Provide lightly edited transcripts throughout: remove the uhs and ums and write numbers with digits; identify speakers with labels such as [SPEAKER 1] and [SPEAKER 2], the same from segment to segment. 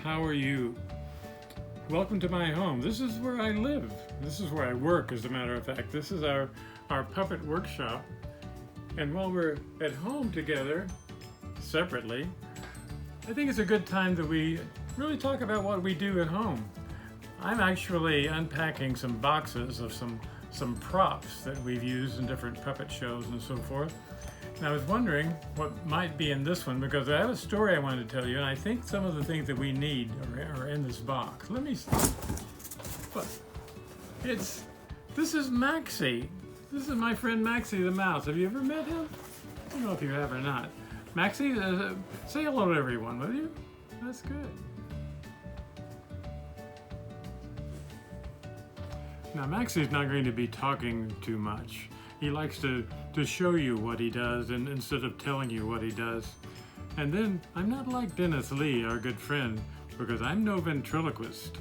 [SPEAKER 1] How are you? Welcome to my home. This is where I live. This is where I work, as a matter of fact. This is our puppet workshop. And while we're at home together, separately, I think it's a good time that we really talk about what we do at home. I'm actually unpacking some boxes of some props that we've used in different puppet shows and so forth. And I was wondering what might be in this one, because I have a story I wanted to tell you, and I think some of the things that we need are in this box. Let me see. What? This is Maxie. This is my friend Maxie the mouse. Have you ever met him? I don't know if you have or not. Maxie, say hello to everyone, will you? That's good. Now, Maxie's not going to be talking too much. He likes to show you what he does and instead of telling you what he does. And then, I'm not like Dennis Lee, our good friend, because I'm no ventriloquist.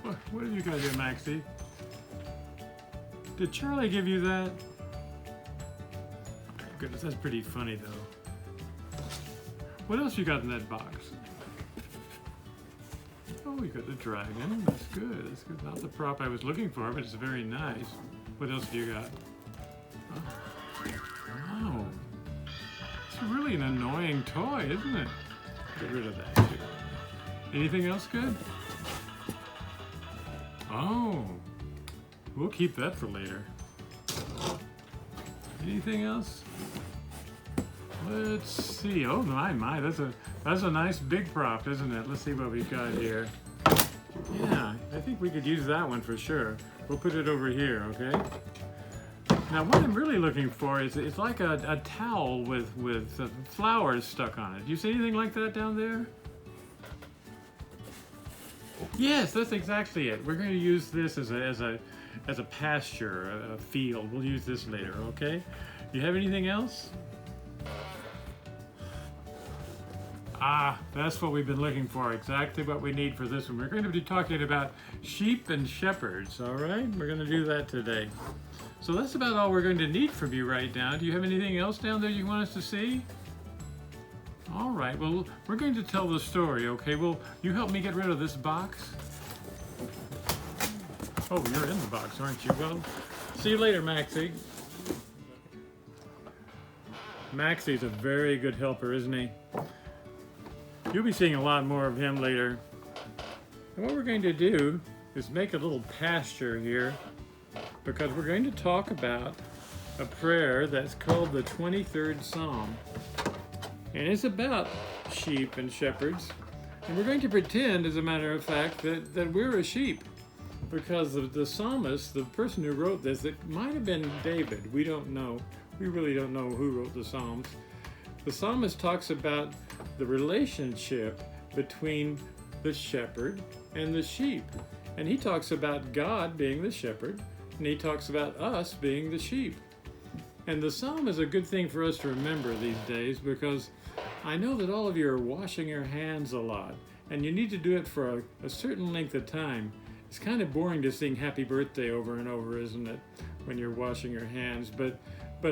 [SPEAKER 1] What have you got here, Maxie? Did Charlie give you that? Oh, goodness, that's pretty funny, though. What else you got in that box? Oh, we got the dragon. That's good. That's good. Not the prop I was looking for, but it's very nice. What else do you got? Oh. Wow. It's really an annoying toy, isn't it? Get rid of that too. Anything else good? Oh. We'll keep that for later. Anything else? Let's see. Oh my, that's a nice big prop, isn't it? Let's see what we've got here. Yeah, I think we could use that one for sure. We'll put it over here, okay? Now what I'm really looking for is it's like a towel with flowers stuck on it. Do you see anything like that down there? Yes, that's exactly it. We're going to use this as a pasture, a field. We'll use this later, okay? You have anything else? Ah, that's what we've been looking for, exactly what we need for this one. We're going to be talking about sheep and shepherds, all right? We're going to do that today. So that's about all we're going to need from you right now. Do you have anything else down there you want us to see? All right, well, we're going to tell the story, okay? Well, you help me get rid of this box? Oh, you're in the box, aren't you? Well, see you later, Maxie. Maxie's a very good helper, isn't he? You'll be seeing a lot more of him later. And what we're going to do is make a little pasture here, because we're going to talk about a prayer that's called the 23rd Psalm. And it's about sheep and shepherds. And we're going to pretend, as a matter of fact, that we're a sheep. Because the psalmist, the person who wrote this, it might have been David. We don't know. We really don't know who wrote the Psalms. The psalmist talks about the relationship between the shepherd and the sheep. And he talks about God being the shepherd, and he talks about us being the sheep. And the psalm is a good thing for us to remember these days, because I know that all of you are washing your hands a lot, and you need to do it for a certain length of time. It's kind of boring to sing happy birthday over and over, isn't it, when you're washing your hands? But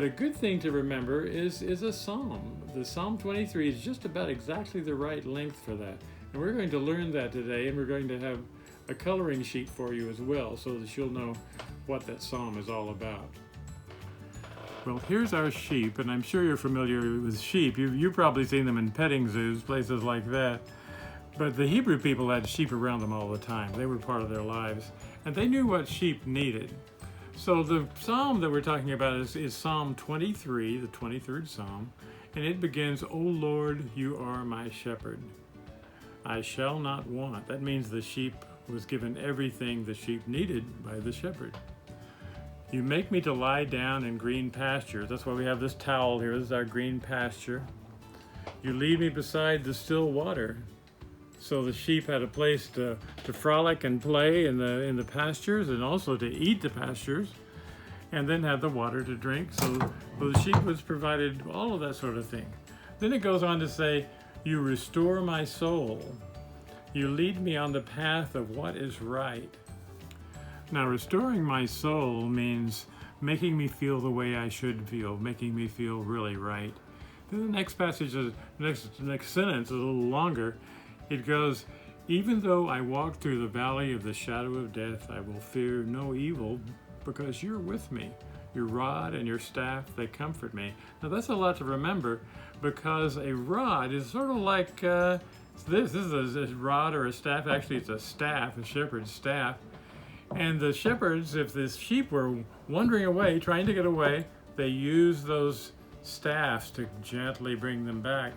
[SPEAKER 1] a good thing to remember is a psalm. The Psalm 23 is just about exactly the right length for that. And we're going to learn that today, and we're going to have a coloring sheet for you as well, so that you'll know what that psalm is all about. Well, here's our sheep, and I'm sure you're familiar with sheep. You've probably seen them in petting zoos, places like that. But the Hebrew people had sheep around them all the time. They were part of their lives, and they knew what sheep needed. So the psalm that we're talking about is Psalm 23, the 23rd Psalm, and it begins, "O Lord, you are my shepherd. I shall not want." That means the sheep was given everything the sheep needed by the shepherd. "You make me to lie down in green pastures." That's why we have this towel here. This is our green pasture. "You lead me beside the still water." So the sheep had a place to frolic and play in the pastures, and also to eat the pastures, and then have the water to drink. So the sheep was provided all of that sort of thing. Then it goes on to say, "You restore my soul. You lead me on the path of what is right." Now, restoring my soul means making me feel the way I should feel, making me feel really right. Then the next passage, next sentence is a little longer. It goes, even though I walk through the valley of the shadow of death, I will fear no evil because you're with me. Your rod and your staff, they comfort me. Now that's a lot to remember because a rod is sort of like this is a rod or a staff. Actually, it's a staff, a shepherd's staff. And the shepherds, if the sheep were wandering away, trying to get away, they use those staffs to gently bring them back.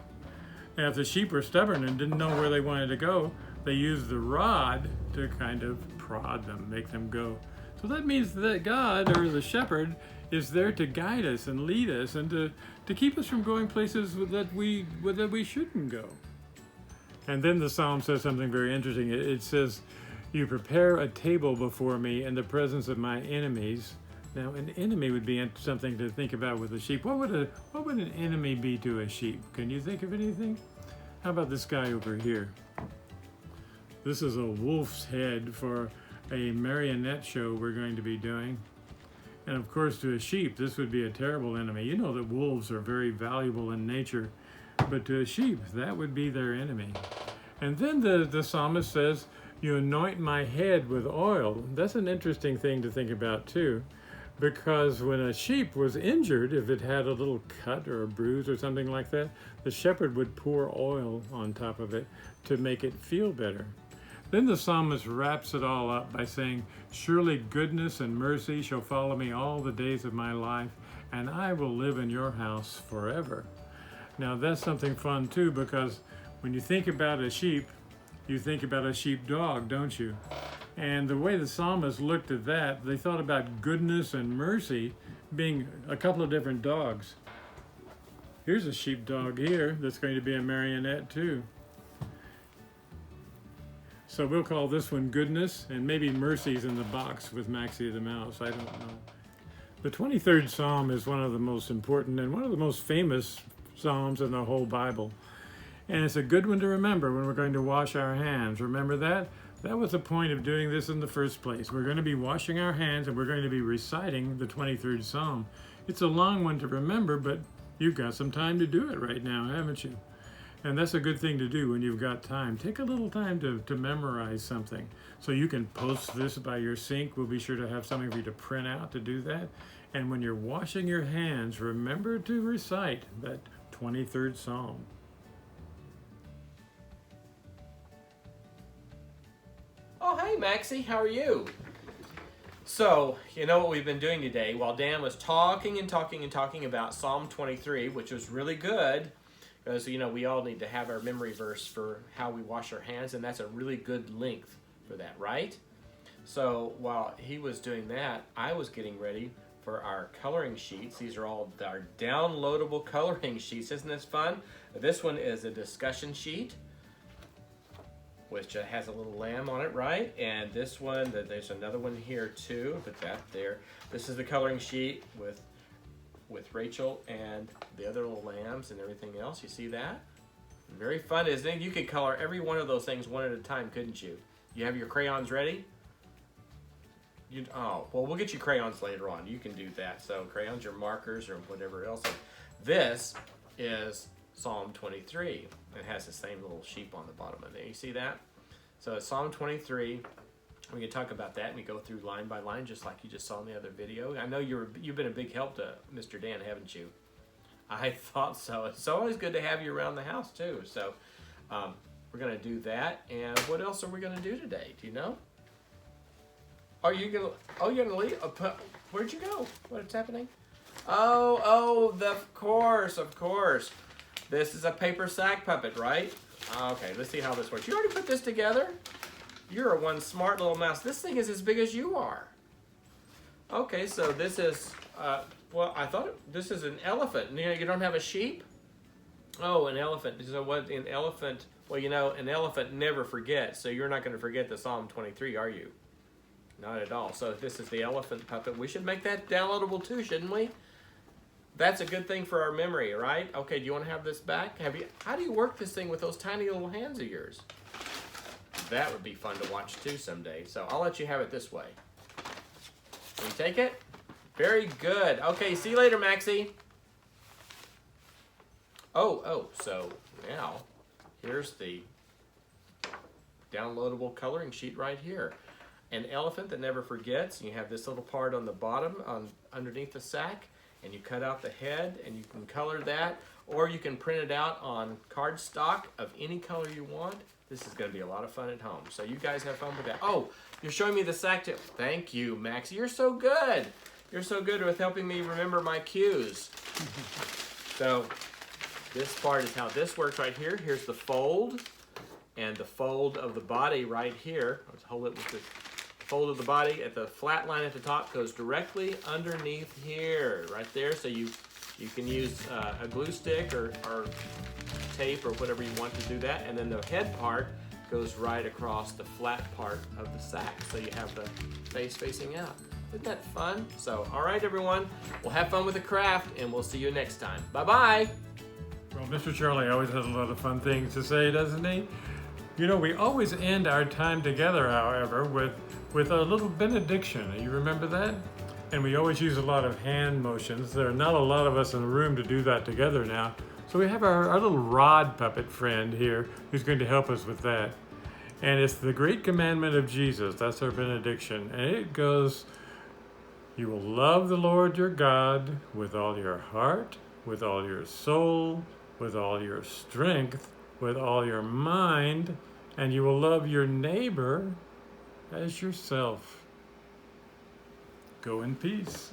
[SPEAKER 1] And if the sheep were stubborn and didn't know where they wanted to go, they used the rod to kind of prod them, make them go. So that means that God, or the shepherd, is there to guide us and lead us and to keep us from going places that we shouldn't go. And then the psalm says something very interesting. It says, you prepare a table before me in the presence of my enemies. Now, an enemy would be something to think about with a sheep. What would an enemy be to a sheep? Can you think of anything? How about this guy over here? This is a wolf's head for a marionette show we're going to be doing. And of course, to a sheep, this would be a terrible enemy. You know that wolves are very valuable in nature, but to a sheep, that would be their enemy. And then the psalmist says, you anoint my head with oil. That's an interesting thing to think about too, because when a sheep was injured, if it had a little cut or a bruise or something like that, the shepherd would pour oil on top of it to make it feel better. Then the psalmist wraps it all up by saying, surely goodness and mercy shall follow me all the days of my life, and I will live in your house forever. Now that's something fun too, because when you think about a sheep, you think about a sheepdog, don't you? And the way the psalmist looked at that, they thought about goodness and mercy being a couple of different dogs. Here's a sheepdog here that's going to be a marionette too. So we'll call this one goodness, and maybe mercy's in the box with Maxie the mouse, I don't know. The 23rd Psalm is one of the most important and one of the most famous Psalms in the whole Bible. And it's a good one to remember when we're going to wash our hands. Remember that? That was the point of doing this in the first place. We're going to be washing our hands and we're going to be reciting the 23rd Psalm. It's a long one to remember, but you've got some time to do it right now, haven't you? And that's a good thing to do when you've got time. Take a little time to memorize something. So you can post this by your sink. We'll be sure to have something for you to print out to do that. And when you're washing your hands, remember to recite that 23rd Psalm.
[SPEAKER 2] Oh, hey, Maxie, how are you? So, you know what we've been doing today? While Dan was talking about Psalm 23, which was really good, because, you know, we all need to have our memory verse for how we wash our hands, and that's a really good length for that, right? So, while he was doing that, I was getting ready for our coloring sheets. These are all our downloadable coloring sheets. Isn't this fun? This one is a discussion sheet, which has a little lamb on it, right? And this one, there's another one here too, put that there. This is the coloring sheet with Rachel and the other little lambs and everything else. You see that? Very fun, isn't it? You could color every one of those things one at a time, couldn't you? You have your crayons ready? Oh, well, we'll get you crayons later on. You can do that. So crayons or markers or whatever else. And this is Psalm 23. It has the same little sheep on the bottom of it. You see that? So it's Psalm 23. We can talk about that and we go through line by line just like you just saw in the other video. I know you've been a big help to Mr. Dan, haven't you? I thought so. It's always good to have you around the house too. So we're going to do that. And what else are we going to do today? Do you know? Are you going to... Oh, you're going to leave? Where'd you go? What's happening? Oh, of course. This is a paper sack puppet, right? Okay, let's see how this works. You already put this together? You're one smart little mouse. This thing is as big as you are. Okay, so this is, well, I thought this is an elephant. You don't have a sheep? Oh, an elephant. So what, an elephant, well, you know, an elephant never forgets, so you're not going to forget the Psalm 23, are you? Not at all. So this is the elephant puppet. We should make that downloadable too, shouldn't we? That's a good thing for our memory, right? Okay, do you want to have this back? How do you work this thing with those tiny little hands of yours? That would be fun to watch too someday. So I'll let you have it this way. Can you take it? Very good. Okay, see you later, Maxie. So now here's the downloadable coloring sheet right here. An elephant that never forgets. You have this little part on the bottom, underneath the sack, and you cut out the head, and you can color that, or you can print it out on cardstock of any color you want. This is going to be a lot of fun at home. So you guys have fun with that. Oh, you're showing me the sack too. Thank you, Maxie. You're so good. You're so good with helping me remember my cues. So this part is how this works right here. Here's the fold, and the fold of the body right here. Let's hold it with the fold of the body at the flat line at the top goes directly underneath here, right there. So you can use a glue stick or tape or whatever you want to do that. And then the head part goes right across the flat part of the sack. So you have the face facing out. Isn't that fun? So, all right, everyone. We'll have fun with the craft, and we'll see you next time. Bye-bye.
[SPEAKER 1] Well, Mr. Charlie always has a lot of fun things to say, doesn't he? You know, we always end our time together, however, with a little benediction. You remember that? And we always use a lot of hand motions. There are not a lot of us in the room to do that together now. So we have our little rod puppet friend here who's going to help us with that. And it's the great commandment of Jesus. That's our benediction. And it goes, you will love the Lord your God with all your heart, with all your soul, with all your strength, with all your mind, and you will love your neighbor as yourself. Go in peace.